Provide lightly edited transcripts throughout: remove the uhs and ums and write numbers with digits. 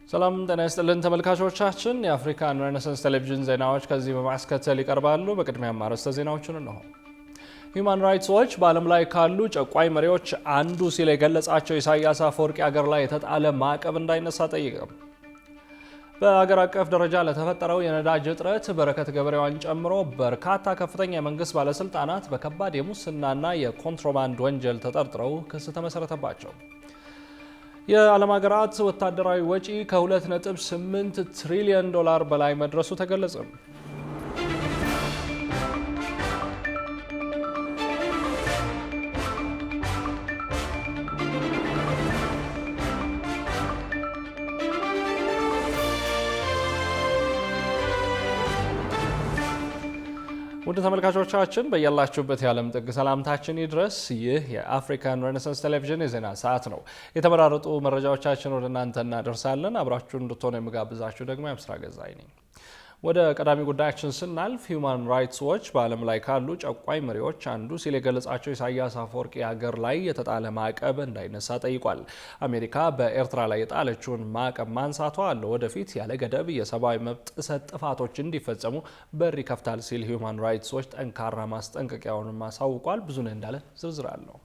ሰላም ጤና ይስጥልን ተመልካቾቻችን፣ የአፍሪካን ሬኔሳንስ ቴሌቪዥን ዜናዎች ከዚህ በማስከተል ይቀርባሉ። በቅድሚያም አርዕስተ ዜናዎችን ነው። ሂውማን ራይትስ ዎች በዓለም ላይ ካሉ ጨቋኝ መሪዎች አንዱ ሲል የገለጻቸው ኢሳያስ አፈወርቂ ሀገር ላይ የተጣለ ማዕቀብ እንዳይነሳ ጠየቀ። በአገር አቀፍ ደረጃ ለተፈጠረው የነዳጅ እጥረት በረከት ገበሬዋን ጨምሮ በርካታ ከፍተኛ የመንግስት ባለስልጣናት በከባድ የሙስናና የኮንትሮባንድ ወንጀል ተጠርጥረው ክስ ተመሰረተባቸው። የዓለም ሀገራት ወታደራዊ ወጪ ከ2.8 ትሪሊዮን ዶላር በላይ መድረሱ ተገለጸ። ውድ ተመልካቾቻችን በያላችሁበት የዓለም ጥግ ሰላምታችን ይድረስ። ይህ የአፍሪካን ሬኔሳንስ ቴሌቪዥን የዜና ሰዓት ነው። የተመራረጡ መረጃዎቻችን ወደ እናንተ እናደርሳለን። አብራችሁን እንድትሆኑ የምጋብዛችሁ ደግሞ የምስራ ገዛይ ነኝ። ወደ ቀዳሚ ጉዳያችን ስናልፍ ሂውማን ራይትስ ዎች በዓለም ላይ ካሉ ጨቋኝ መሪዎች አንዱ ሲል የገለጻቸው ኢሳያስ አፈወርቂ ሀገር ላይ የተጣለ ማዕቀብ እንዳይነሳ ጠይቋል። አሜሪካ በኤርትራ ላይ የጣለችውን ማዕቀብ ማንሳቷ ወደፊት ያለ ገደብ የሰብአዊ መብት ጥሰት ጥፋቶች እንዲፈጸሙ በር ይከፍታል ሲል ሂውማን ራይትስ ዎች ጠንካራ ማስጠንቀቂያውንም አሳውቋል። ብዙነህ እንዳለ ዝርዝር አለው።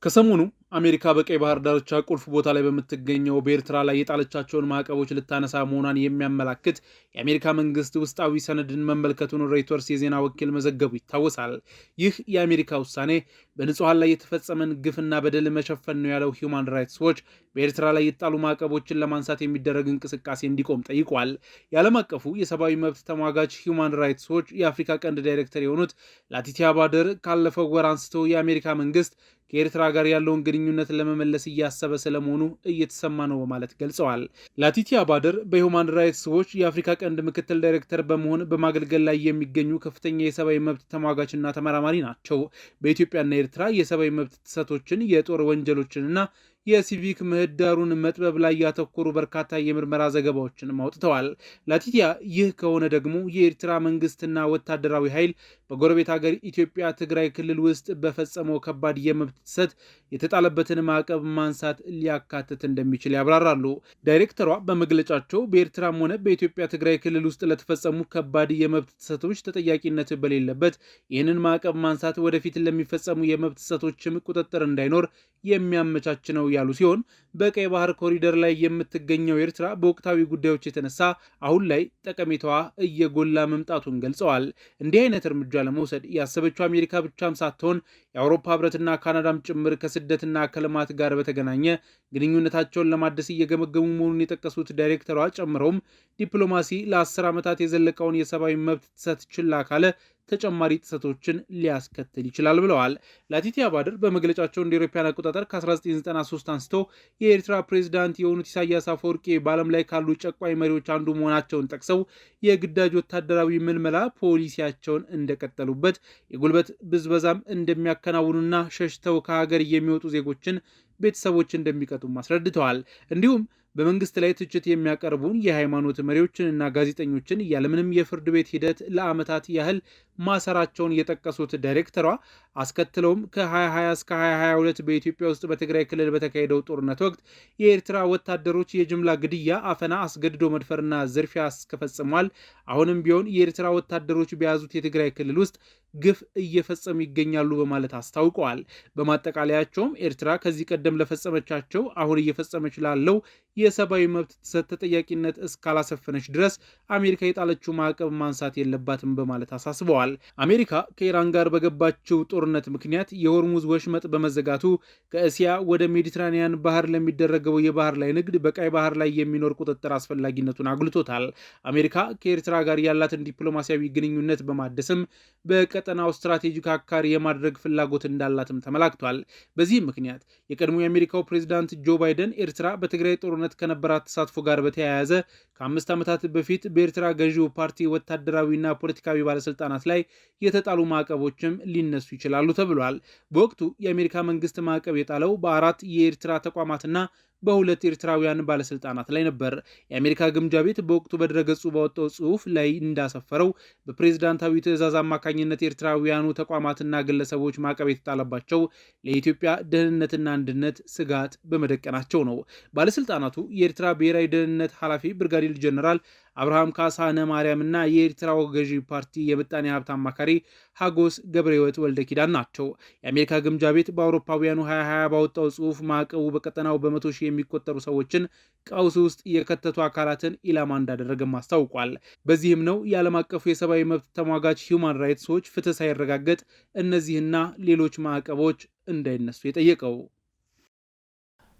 ከሰሞኑ አሜሪካ በቀይ ባህር ዳርቻ ቁልፍ ቦታ ላይ በምትገኘው በኤርትራ ላይ የጣለቻቸውን ማዕቀቦች ልታነሳ መሆኗን የሚያመላክት የአሜሪካ መንግስት ውስጣዊ ሰነድን መመልከቱን ሮይተርስ የዜና ወኪል መዘገቡ ይታወሳል። ይህ የአሜሪካ ውሳኔ በንጹሐን ላይ የተፈጸመን ግፍና በደል መሸፈን ነው ያለው ሂውማን ራይትስ ዎች በኤርትራ ላይ የጣሉ ማዕቀቦችን ለማንሳት የሚደረግ እንቅስቃሴ እንዲቆም ጠይቋል። የዓለም አቀፉ የሰብአዊ መብት ተሟጋች ሂውማን ራይትስ ዎች የአፍሪካ ቀንድ ዳይሬክተር የሆኑት ላቲቲያ ባደር ካለፈው ወር አንስቶ የአሜሪካ መንግስት ከኤርትራ ጋር ያለውን ግንኙነት ለመመለስ እያሰበ ስለመሆኑ እየተሰማ ነው በማለት ገልጸዋል። ላቲቲያ ባደር በሂውማን ራይትስ ዎች የአፍሪካ ቀንድ ምክትል ዳይሬክተር በመሆን በማገልገል ላይ የሚገኙ ከፍተኛ የሰብአዊ መብት ተሟጋችና ተመራማሪ ናቸው። በኢትዮጵያና ኤርትራ የሰብአዊ መብት ጥሰቶችን፣ የጦር ወንጀሎችንና የሲቪክ ምህዳሩን መጥበብ ላይ ያተኮሩ በርካታ የምርመራ ዘገባዎችን አውጥተዋል። ላቲቲያ ይህ ከሆነ ደግሞ የኤርትራ መንግስትና ወታደራዊ ኃይል በጎረቤት ሀገር ኢትዮጵያ ትግራይ ክልል ውስጥ በፈጸመው ከባድ የመብት ጥሰት የተጣለበትን ማዕቀብ ማንሳት ሊያካትት እንደሚችል ያብራራሉ። ዳይሬክተሯ በመግለጫቸው በኤርትራም ሆነ በኢትዮጵያ ትግራይ ክልል ውስጥ ለተፈጸሙ ከባድ የመብት ጥሰቶች ተጠያቂነት በሌለበት ይህንን ማዕቀብ ማንሳት ወደፊት ለሚፈጸሙ የመብት ጥሰቶችም ቁጥጥር እንዳይኖር የሚያመቻች ነው ያሉ ሲሆን በቀይ ባህር ኮሪደር ላይ የምትገኘው ኤርትራ በወቅታዊ ጉዳዮች የተነሳ አሁን ላይ ጠቀሜታዋ እየጎላ መምጣቱን ገልጸዋል። እንዲህ አይነት እርምጃ ለመውሰድ ያሰበችው አሜሪካ ብቻም ሳትሆን የአውሮፓ ህብረትና ካናዳም ጭምር ከስደትና ከልማት ጋር በተገናኘ ግንኙነታቸውን ለማደስ እየገመገሙ መሆኑን የጠቀሱት ዳይሬክተሯ ጨምረውም ዲፕሎማሲ ለ10 ዓመታት የዘለቀውን የሰብአዊ መብት ጥሰት ችላ ካለ ተጨማሪ ጥሰቶችን ሊያስከትል ይችላል ብለዋል። ላቲቲያ ባደር በመግለጫቸው እንደ አውሮፓውያን አቆጣጠር ከ1993 አንስቶ የኤርትራ ፕሬዝዳንት የሆኑት ኢሳያስ አፈወርቂ በዓለም ላይ ካሉ ጨቋኝ መሪዎች አንዱ መሆናቸውን ጠቅሰው የግዳጅ ወታደራዊ ምልመላ ፖሊሲያቸውን እንደቀጠሉበት፣ የጉልበት ብዝበዛም እንደሚያከናውኑና ሸሽተው ከሀገር የሚወጡ ዜጎችን ቤተሰቦች እንደሚቀጡም አስረድተዋል። እንዲሁም በመንግስት ላይ ትችት የሚያቀርቡን የሃይማኖት መሪዎችንና ጋዜጠኞችን ያለምንም የፍርድ ቤት ሂደት ለዓመታት ያህል ማሰራቸውን የጠቀሱት ዳይሬክተሯ አስከትለውም ከ2020 እስከ 2022 በኢትዮጵያ ውስጥ በትግራይ ክልል በተካሄደው ጦርነት ወቅት የኤርትራ ወታደሮች የጅምላ ግድያ፣ አፈና፣ አስገድዶ መድፈርና ዝርፊያ አስከፈጽሟል። አሁንም ቢሆን የኤርትራ ወታደሮች በያዙት የትግራይ ክልል ውስጥ ግፍ እየፈጸሙ ይገኛሉ በማለት አስታውቀዋል። በማጠቃለያቸውም ኤርትራ ከዚህ ቀደም ለፈጸመቻቸው አሁን እየፈጸመች ላለው የሰብአዊ መብት ጥሰት ተጠያቂነት እስካላሰፈነች ድረስ አሜሪካ የጣለችው ማዕቀብ ማንሳት የለባትም በማለት አሳስበዋል። አሜሪካ ከኢራን ጋር በገባችው ጦርነት ምክንያት የሆርሙዝ ወሽመጥ በመዘጋቱ ከእስያ ወደ ሜዲትራኒያን ባህር ለሚደረገው የባህር ላይ ንግድ በቀይ ባህር ላይ የሚኖር ቁጥጥር አስፈላጊነቱን አጉልቶታል። አሜሪካ ከኤርትራ ጋር ያላትን ዲፕሎማሲያዊ ግንኙነት በማደስም በቀጠናው ስትራቴጂክ አጋር የማድረግ ፍላጎት እንዳላትም ተመላክቷል። በዚህም ምክንያት የቀድሞ የአሜሪካው ፕሬዚዳንት ጆ ባይደን ኤርትራ በትግራይ ጦርነት ከነበራት ተሳትፎ ጋር በተያያዘ ከ5 ዓመታት በፊት በኤርትራ ገዢው ፓርቲ ወታደራዊና ፖለቲካዊ ባለስልጣናት ላይ የተጣሉ ማዕቀቦችም ሊነሱ ይችላሉ ተብሏል። በወቅቱ የአሜሪካ መንግስት ማዕቀብ የጣለው በ4 የኤርትራ ተቋማትና በሁለት ኤርትራውያን ባለስልጣናት ላይ ነበር። የአሜሪካ ግምጃ ቤት በወቅቱ በድረገጹ ባወጣው ጽሑፍ ላይ እንዳሰፈረው በፕሬዝዳንታዊ ትዕዛዝ አማካኝነት ኤርትራውያኑ ተቋማትና ግለሰቦች ማዕቀብ የተጣለባቸው ለኢትዮጵያ ደህንነትና አንድነት ስጋት በመደቀናቸው ነው። ባለስልጣናቱ የኤርትራ ብሔራዊ ደህንነት ኃላፊ ብርጋዴር ጀነራል አብርሃም ካሳነ ማርያምና የኤርትራው ገዢ ፓርቲ የምጣኔ ሀብት አማካሪ ሀጎስ ገብረሕይወት ወልደ ኪዳን ናቸው። የአሜሪካ ግምጃ ቤት በአውሮፓውያኑ 2020 ባወጣው ጽሑፍ ማዕቀቡ በቀጠናው በመቶ ሺህ የሚቆጠሩ ሰዎችን ቀውስ ውስጥ የከተቱ አካላትን ኢላማ እንዳደረገም አስታውቋል። በዚህም ነው የዓለም አቀፉ የሰብአዊ መብት ተሟጋች ሂውማን ራይትስ ዎች ፍትህ ሳይረጋገጥ እነዚህና ሌሎች ማዕቀቦች እንዳይነሱ የጠየቀው።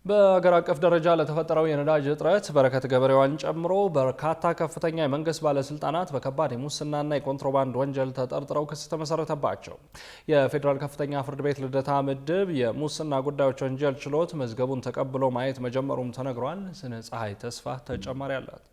በአገር አቀፍ ደረጃ ለተፈጠረው የነዳጅ እጥረት በረከት ገበሬዋን ጨምሮ በርካታ ከፍተኛ የመንግስት ባለስልጣናት በከባድ የሙስናና የኮንትሮባንድ ወንጀል ተጠርጥረው ክስ ተመሰረተባቸው። የፌዴራል ከፍተኛ ፍርድ ቤት ልደታ ምድብ የሙስና ጉዳዮች ወንጀል ችሎት መዝገቡን ተቀብሎ ማየት መጀመሩም ተነግሯል። ስነ ፀሐይ ተስፋ ተጨማሪ አላት።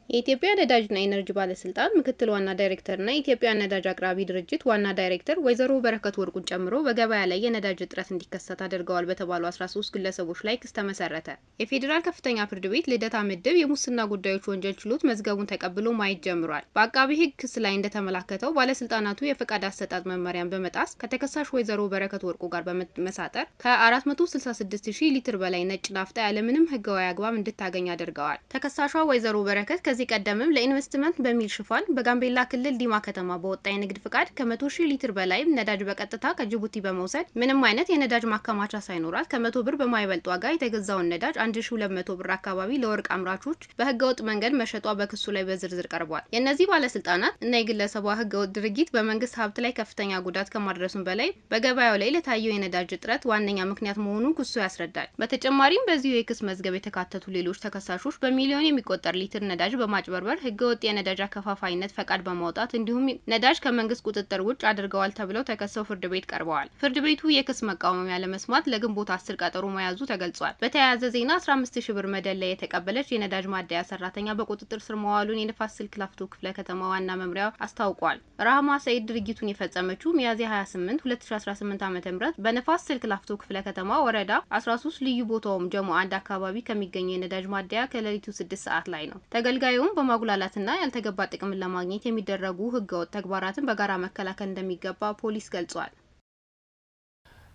የኢትዮጵያ ነዳጅና ኢነርጂ ባለስልጣን ምክትል ዋና ዳይሬክተርና የኢትዮጵያ ነዳጅ አቅራቢ ድርጅት ዋና ዳይሬክተር ወይዘሮ በረከት ወርቁን ጨምሮ በገበያ ላይ የነዳጅ እጥረት እንዲከሰት አድርገዋል በተባሉ 13 ግለሰቦች ላይ ክስ ተመሰረተ። የፌዴራል ከፍተኛ ፍርድ ቤት ልደታ ምድብ የሙስና ጉዳዮች ወንጀል ችሎት መዝገቡን ተቀብሎ ማየት ጀምሯል። በአቃቢ ሕግ ክስ ላይ እንደተመላከተው ባለስልጣናቱ የፈቃድ አሰጣጥ መመሪያን በመጣስ ከተከሳሽ ወይዘሮ በረከት ወርቁ ጋር በመመሳጠር ከ466 ሺህ ሊትር በላይ ነጭ ናፍጣ ያለምንም ህጋዊ አግባብ እንድታገኝ አድርገዋል። ተከሳሿ ወይዘሮ በረከት ከዚህ ቀደምም ለኢንቨስትመንት በሚል ሽፋን በጋምቤላ ክልል ዲማ ከተማ በወጣ የንግድ ፍቃድ ከ100 ሺህ ሊትር በላይ ነዳጅ በቀጥታ ከጅቡቲ በመውሰድ ምንም አይነት የነዳጅ ማከማቻ ሳይኖራት ከ100 ብር በማይበልጥ ዋጋ የተገዛውን ነዳጅ 1200 ብር አካባቢ ለወርቅ አምራቾች በህገወጥ መንገድ መሸጧ በክሱ ላይ በዝርዝር ቀርቧል። የእነዚህ ባለስልጣናት እና የግለሰቧ ህገወጥ ድርጊት በመንግስት ሀብት ላይ ከፍተኛ ጉዳት ከማድረሱም በላይ በገበያው ላይ ለታየው የነዳጅ እጥረት ዋነኛ ምክንያት መሆኑን ክሱ ያስረዳል። በተጨማሪም በዚሁ የክስ መዝገብ የተካተቱ ሌሎች ተከሳሾች በሚሊዮን የሚቆጠር ሊትር ነዳጅ በማጭበርበር ህገወጥ የነዳጅ አከፋፋይነት ፈቃድ በማውጣት እንዲሁም ነዳጅ ከመንግስት ቁጥጥር ውጭ አድርገዋል ተብለው ተከሰው ፍርድ ቤት ቀርበዋል። ፍርድ ቤቱ የክስ መቃወሚያ ለመስማት ለግንቦት 10 ቀጠሮ መያዙ ተገልጿል። በተያያዘ ዜና 15000 ብር መደለያ የተቀበለች የነዳጅ ማደያ ሰራተኛ በቁጥጥር ስር መዋሉን የንፋስ ስልክ ላፍቶ ክፍለ ከተማ ዋና መምሪያ አስታውቋል። ራህማ ሰይድ ድርጊቱን የፈጸመችው ሚያዝያ 28 2018 ዓ.ም በንፋስ ስልክ ላፍቶ ክፍለ ከተማ ወረዳ 13 ልዩ ቦታውም ጀሞ 1 አካባቢ ከሚገኘው የነዳጅ ማደያ ከሌሊቱ 6 ሰዓት ላይ ነው። ተገልጋዩም በማጉላላትና ያልተገባ ጥቅምን ለማግኘት የሚደረጉ ህገወጥ ተግባራትን በጋራ መከላከል እንደሚገባ ፖሊስ ገልጿል።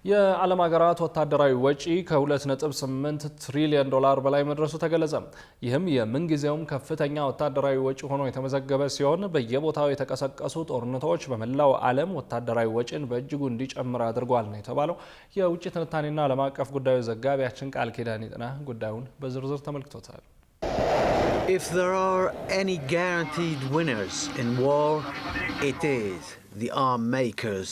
የዓለም ሀገራት ወታደራዊ ወጪ ከ2.8 ትሪሊዮን ዶላር በላይ መድረሱ ተገለጸ። ይህም የምንጊዜውም ከፍተኛ ወታደራዊ ወጪ ሆኖ የተመዘገበ ሲሆን በየቦታው የተቀሰቀሱ ጦርነቶች በመላው ዓለም ወታደራዊ ወጪን በእጅጉ እንዲጨምር አድርጓል ነው የተባለው። የውጭ ትንታኔና ዓለም አቀፍ ጉዳዮች ዘጋቢያችን ቃል ኪዳን ይጥና ጉዳዩን በዝርዝር ተመልክቶታል። If there are any guaranteed winners in war, it is the arm makers.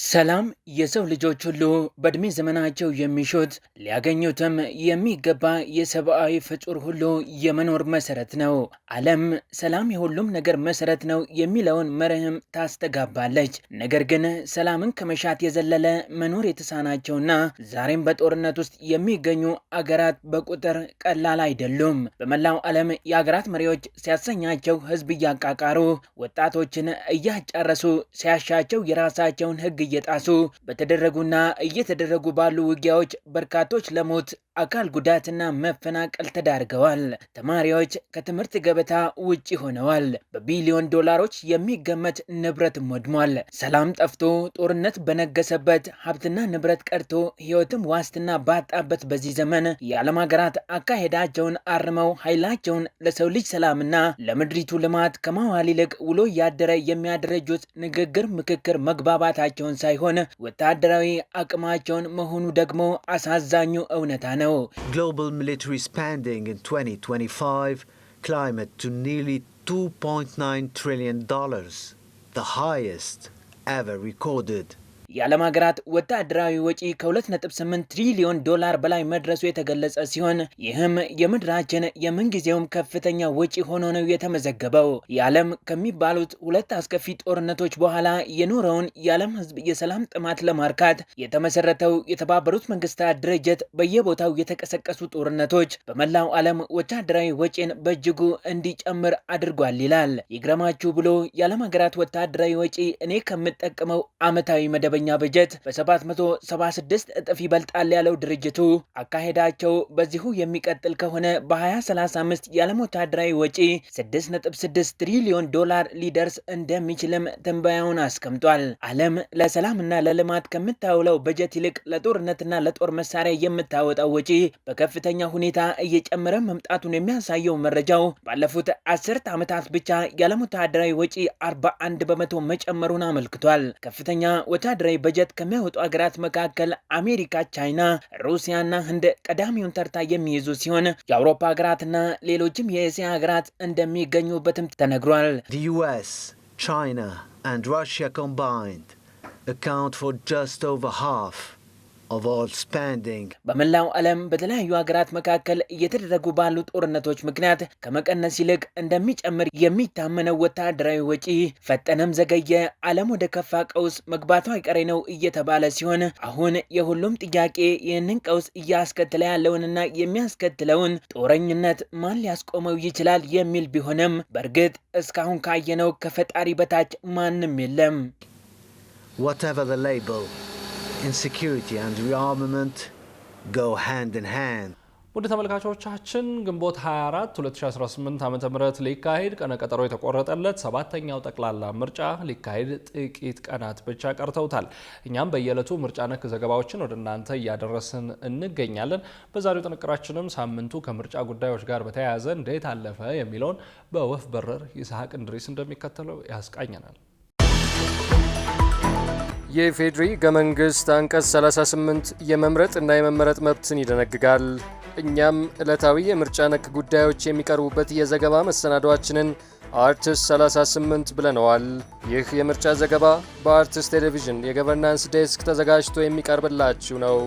ሰላም የሰው ልጆች ሁሉ በእድሜ ዘመናቸው የሚሹት ሊያገኙትም የሚገባ የሰብአዊ ፍጡር ሁሉ የመኖር መሰረት ነው። ዓለም ሰላም የሁሉም ነገር መሰረት ነው የሚለውን መርህም ታስተጋባለች። ነገር ግን ሰላምን ከመሻት የዘለለ መኖር የተሳናቸውና ዛሬም በጦርነት ውስጥ የሚገኙ አገራት በቁጥር ቀላል አይደሉም። በመላው ዓለም የአገራት መሪዎች ሲያሰኛቸው ህዝብ እያቃቃሩ፣ ወጣቶችን እያጫረሱ፣ ሲያሻቸው የራሳቸውን ህግ እየጣሱ በተደረጉና እየተደረጉ ባሉ ውጊያዎች በርካቶች ለሞት አካል ጉዳትና መፈናቀል ተዳርገዋል። ተማሪዎች ከትምህርት ገበታ ውጪ ሆነዋል። በቢሊዮን ዶላሮች የሚገመት ንብረትም ወድሟል። ሰላም ጠፍቶ ጦርነት በነገሰበት ሀብትና ንብረት ቀርቶ ህይወትም ዋስትና ባጣበት በዚህ ዘመን የዓለም ሀገራት አካሄዳቸውን አርመው ኃይላቸውን ለሰው ልጅ ሰላምና ለምድሪቱ ልማት ከማዋል ይልቅ ውሎ ያደረ የሚያደረጁት ንግግር፣ ምክክር፣ መግባባታቸውን ሳይሆን ወታደራዊ አቅማቸውን መሆኑ ደግሞ አሳዛኙ እውነታ ነው። Global military spending in 2025 climbed to nearly $2.9 trillion, the highest ever recorded. የዓለም ሀገራት ወታደራዊ ወጪ ከ2.8 ትሪሊዮን ዶላር በላይ መድረሱ የተገለጸ ሲሆን ይህም የምድራችን የምንጊዜውም ከፍተኛ ወጪ ሆኖ ነው የተመዘገበው። የዓለም ከሚባሉት ሁለት አስከፊ ጦርነቶች በኋላ የኖረውን የዓለም ሕዝብ የሰላም ጥማት ለማርካት የተመሰረተው የተባበሩት መንግስታት ድርጅት በየቦታው የተቀሰቀሱ ጦርነቶች በመላው ዓለም ወታደራዊ ወጪን በእጅጉ እንዲጨምር አድርጓል ይላል። ይግረማችሁ ብሎ የዓለም ሀገራት ወታደራዊ ወጪ እኔ ከምጠቀመው ዓመታዊ መደበኛ መደበኛ በጀት በ776 እጥፍ ይበልጣል ያለው ድርጅቱ አካሄዳቸው በዚሁ የሚቀጥል ከሆነ በ2035 የዓለም ወታደራዊ ወጪ 6.6 ትሪሊዮን ዶላር ሊደርስ እንደሚችልም ትንበያውን አስቀምጧል። ዓለም ለሰላምና ለልማት ከምታውለው በጀት ይልቅ ለጦርነትና ለጦር መሳሪያ የምታወጣው ወጪ በከፍተኛ ሁኔታ እየጨመረ መምጣቱን የሚያሳየው መረጃው ባለፉት 10 ዓመታት ብቻ የዓለም ወታደራዊ ወጪ 41 በመቶ መጨመሩን አመልክቷል። ከፍተኛ ወታደራዊ በጀት ከሚያወጡ ሀገራት መካከል አሜሪካ፣ ቻይና፣ ሩሲያና ህንድ ቀዳሚውን ተርታ የሚይዙ ሲሆን የአውሮፓ ሀገራትና ሌሎችም የእስያ ሀገራት እንደሚገኙበትም ተነግሯል። The US, China and Russia combined account for just over half of all spending. በመላው ዓለም በተለያዩ ሀገራት መካከል እየተደረጉ ባሉ ጦርነቶች ምክንያት ከመቀነስ ይልቅ እንደሚጨምር የሚታመነው ወታደራዊ ወጪ ፈጠነም ዘገየ ዓለም ወደ ከፋ ቀውስ መግባቱ አይቀሬ ነው እየተባለ ሲሆን አሁን የሁሉም ጥያቄ ይህንን ቀውስ እያስከተለ ያለውንና የሚያስከትለውን ጦረኝነት ማን ሊያስቆመው ይችላል የሚል ቢሆንም በእርግጥ እስካሁን ካየነው ከፈጣሪ በታች ማንም የለም። Whatever the label, insecurity and rearmament go hand in hand. ወደ ተመልካቾቻችን ግንቦት 24 2018 ዓ.ም ሊካሄድ ቀነቀጠሮ የተቆረጠለት ሰባተኛው ጠቅላላ ምርጫ ሊካሄድ ጥቂት ቀናት ብቻ ቀርተውታል። እኛም በየዕለቱ ምርጫ ነክ ዘገባዎችን ወደ እናንተ እያደረስን እንገኛለን። በዛሬው ጥንቅራችንም ሳምንቱ ከምርጫ ጉዳዮች ጋር በተያያዘ እንዴት አለፈ የሚለውን በወፍ በረር ይስሐቅ እንድሪስ እንደሚከተለው ያስቃኘናል። የኢፌዴሪ ሕገ መንግሥት አንቀጽ 38 የመምረጥ እና የመመረጥ መብትን ይደነግጋል። እኛም ዕለታዊ የምርጫ ነክ ጉዳዮች የሚቀርቡበት የዘገባ መሰናዷችንን አርትስ 38 ብለነዋል። ይህ የምርጫ ዘገባ በአርትስ ቴሌቪዥን የገቨርናንስ ዴስክ ተዘጋጅቶ የሚቀርብላችሁ ነው።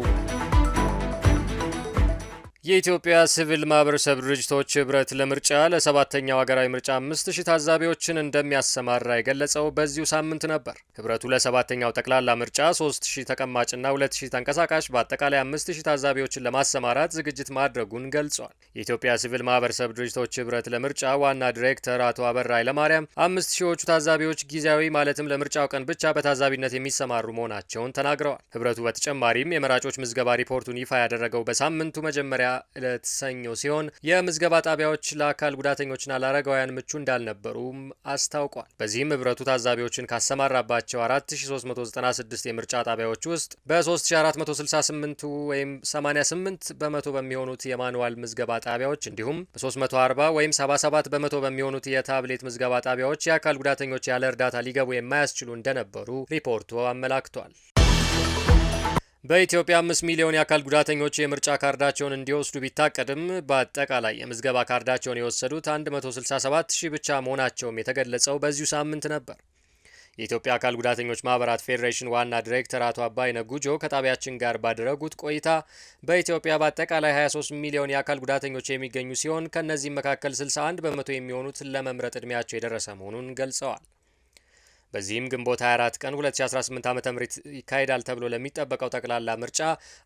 የኢትዮጵያ ሲቪል ማህበረሰብ ድርጅቶች ህብረት ለምርጫ ለሰባተኛው ሀገራዊ ምርጫ 5000 ታዛቢዎችን እንደሚያሰማራ የገለጸው በዚሁ ሳምንት ነበር። ህብረቱ ለሰባተኛው ጠቅላላ ምርጫ 3000 ተቀማጭና 2000 ተንቀሳቃሽ በአጠቃላይ 5000 ታዛቢዎችን ለማሰማራት ዝግጅት ማድረጉን ገልጿል። የኢትዮጵያ ሲቪል ማህበረሰብ ድርጅቶች ህብረት ለምርጫ ዋና ዲሬክተር አቶ አበራ ኃይለማርያም 5000ዎቹ ታዛቢዎች ጊዜያዊ ማለትም ለምርጫው ቀን ብቻ በታዛቢነት የሚሰማሩ መሆናቸውን ተናግረዋል። ህብረቱ በተጨማሪም የመራጮች ምዝገባ ሪፖርቱን ይፋ ያደረገው በሳምንቱ መጀመሪያ ዕለት ሰኞ ሲሆን የምዝገባ ጣቢያዎች ለአካል ጉዳተኞችና ለአረጋውያን ምቹ እንዳልነበሩም አስታውቋል። በዚህም ህብረቱ ታዛቢዎችን ካሰማራባቸው 4396 የምርጫ ጣቢያዎች ውስጥ በ3468 ወይም 88 በመቶ በሚሆኑት የማኑዋል ምዝገባ ጣቢያዎች እንዲሁም በ340 ወይም 77 በመቶ በሚሆኑት የታብሌት ምዝገባ ጣቢያዎች የአካል ጉዳተኞች ያለ እርዳታ ሊገቡ የማያስችሉ እንደነበሩ ሪፖርቱ አመላክቷል። በኢትዮጵያ 5 ሚሊዮን የአካል ጉዳተኞች የምርጫ ካርዳቸውን እንዲወስዱ ቢታቀድም በአጠቃላይ የምዝገባ ካርዳቸውን የወሰዱት 167 ሺህ ብቻ መሆናቸውም የተገለጸው በዚሁ ሳምንት ነበር። የኢትዮጵያ አካል ጉዳተኞች ማህበራት ፌዴሬሽን ዋና ዲሬክተር አቶ አባይነህ ጉጆ ከጣቢያችን ጋር ባደረጉት ቆይታ በኢትዮጵያ በአጠቃላይ 23 ሚሊዮን የአካል ጉዳተኞች የሚገኙ ሲሆን ከእነዚህም መካከል 61 በመቶ የሚሆኑት ለመምረጥ ዕድሜያቸው የደረሰ መሆኑን ገልጸዋል። በዚህም ግንቦት 24 ቀን 2018 ዓ.ም ይካሄዳል ተብሎ ለሚጠበቀው ጠቅላላ ምርጫ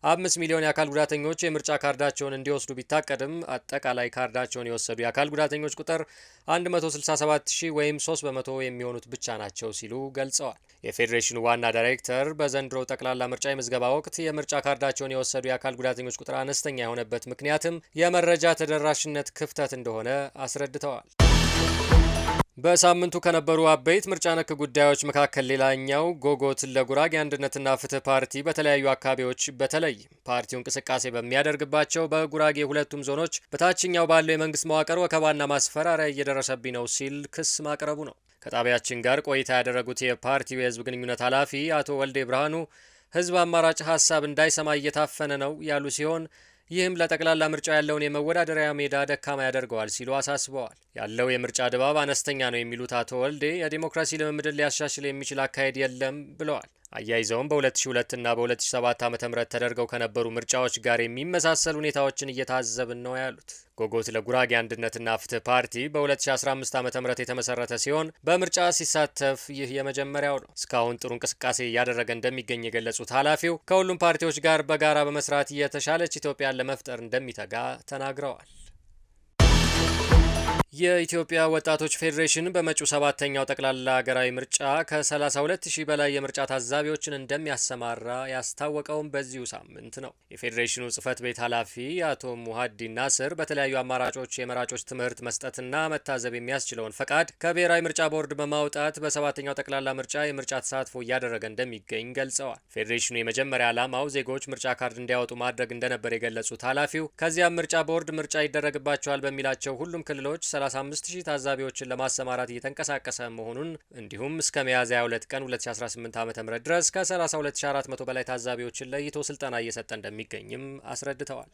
5 ሚሊዮን የአካል ጉዳተኞች የምርጫ ካርዳቸውን እንዲወስዱ ቢታቀድም አጠቃላይ ካርዳቸውን የወሰዱ የአካል ጉዳተኞች ቁጥር 167 ሺህ ወይም 3 በመቶ የሚሆኑት ብቻ ናቸው ሲሉ ገልጸዋል። የፌዴሬሽኑ ዋና ዳይሬክተር በዘንድሮ ጠቅላላ ምርጫ የምዝገባ ወቅት የምርጫ ካርዳቸውን የወሰዱ የአካል ጉዳተኞች ቁጥር አነስተኛ የሆነበት ምክንያትም የመረጃ ተደራሽነት ክፍተት እንደሆነ አስረድተዋል። በሳምንቱ ከነበሩ አበይት ምርጫ ነክ ጉዳዮች መካከል ሌላኛው ጎጎት ለጉራጌ አንድነትና ፍትህ ፓርቲ በተለያዩ አካባቢዎች በተለይ ፓርቲው እንቅስቃሴ በሚያደርግባቸው በጉራጌ ሁለቱም ዞኖች በታችኛው ባለው የመንግስት መዋቅር ወከባና ማስፈራሪያ እየደረሰብኝ ነው ሲል ክስ ማቅረቡ ነው። ከጣቢያችን ጋር ቆይታ ያደረጉት የፓርቲው የህዝብ ግንኙነት ኃላፊ አቶ ወልዴ ብርሃኑ ህዝብ አማራጭ ሀሳብ እንዳይሰማ እየታፈነ ነው ያሉ ሲሆን ይህም ለጠቅላላ ምርጫው ያለውን የመወዳደሪያ ሜዳ ደካማ ያደርገዋል ሲሉ አሳስበዋል። ያለው የምርጫ ድባብ አነስተኛ ነው የሚሉት አቶ ወልዴ የዲሞክራሲ ልምምድን ሊያሻሽል የሚችል አካሄድ የለም ብለዋል። አያይዘውም በ2002 እና በ2007 ዓ.ም ተደርገው ከነበሩ ምርጫዎች ጋር የሚመሳሰሉ ሁኔታዎችን እየታዘብን ነው ያሉት። ጎጎት ለጉራጌ አንድነትና ፍትህ ፓርቲ በ2015 ዓ.ም የተመሰረተ ሲሆን በምርጫ ሲሳተፍ ይህ የመጀመሪያው ነው። እስካሁን ጥሩ እንቅስቃሴ እያደረገ እንደሚገኝ የገለጹት ኃላፊው ከሁሉም ፓርቲዎች ጋር በጋራ በመስራት የተሻለች ኢትዮጵያን ለመፍጠር እንደሚተጋ ተናግረዋል። የኢትዮጵያ ወጣቶች ፌዴሬሽን በመጪው 7ኛው ጠቅላላ ሀገራዊ ምርጫ ከ32000 በላይ የምርጫ ታዛቢዎችን እንደሚያሰማራ ያስታወቀውም በዚሁ ሳምንት ነው። የፌዴሬሽኑ ጽህፈት ቤት ኃላፊ አቶ ሙሀዲን ናስር በተለያዩ አማራጮች የመራጮች ትምህርት መስጠትና መታዘብ የሚያስችለውን ፈቃድ ከብሔራዊ ምርጫ ቦርድ በማውጣት በ7ኛው ጠቅላላ ምርጫ የምርጫ ተሳትፎ እያደረገ እንደሚገኝ ገልጸዋል። ፌዴሬሽኑ የመጀመሪያ ዓላማው ዜጎች ምርጫ ካርድ እንዲያወጡ ማድረግ እንደነበር የገለጹት ኃላፊው ከዚያም ምርጫ ቦርድ ምርጫ ይደረግባቸዋል በሚላቸው ሁሉም ክልሎች 35000 ታዛቢዎችን ለማሰማራት እየተንቀሳቀሰ መሆኑን እንዲሁም እስከ ሚያዝያ 2 ቀን 2018 ዓ.ም ድረስ ከ32400 በላይ ታዛቢዎችን ለይቶ ስልጠና እየሰጠ እንደሚገኝም አስረድተዋል።